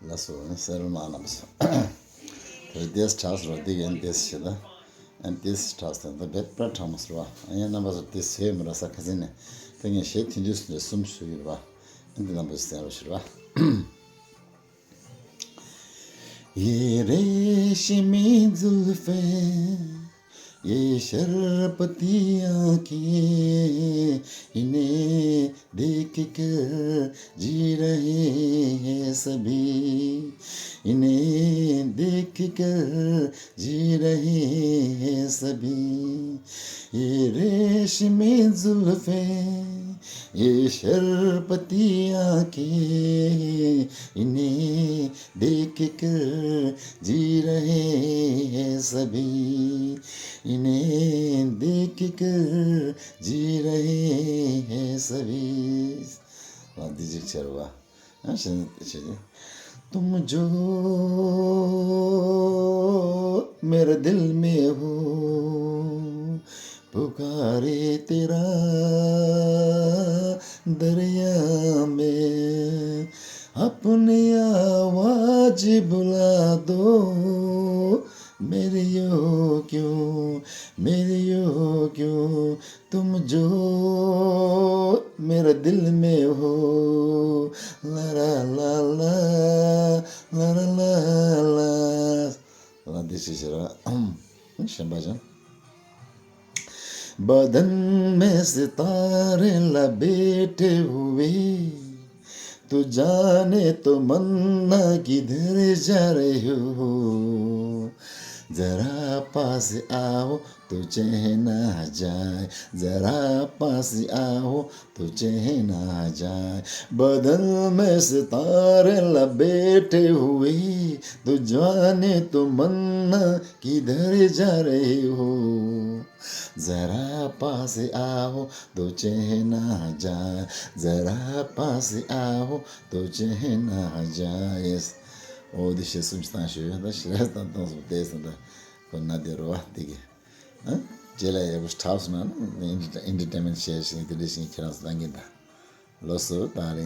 Lasso, Sermanams. This task or dig and this shilla, and this task and the bed per Thomas Ra. I am numbers of this same Rasakazine, bringing shade in just the sum suva, and the numbers there Shira. Ye रेशमी जुल्फे ये शरपती आँखें इन्हें देख कर जी रहे हैं सभी इन्हें देख कर जी रहे हैं सभी ये रेशमी जुल्फे ये शरपती आँखें इन्हें देख कर जी रहे हैं सभी इन्हें देख कर जी रहे हैं सभी दीजिए चरवा तुम जो मेरे दिल में हो पुकारे तेरा दरिया में अपनी आवाज बुला दो मेरे यो क्यों तुम जो मेरे दिल में हो ला ला ला ला ला ला ला ला दिस इज शंबाजन बदन में सितारे लपेटे हुए तू जाने तो मन्ना किधर जा रहे हो जरा पास आओ तो चैन आ जाए जरा पास आओ तो चैन आ जाए बदन में सितारे लपेटे हुए तो जाने तो मन्ना किधर जा रहे हो जरा पास आओ तो चैन आ जाए जरा पास आओ तो चैन आ जाए O dişe sumstan şöyle da şirastan tansı desende konna dero dige. Ha? Jela ya bu tavsman entertainment şey şey dedişin kirazdan gida. Losu tari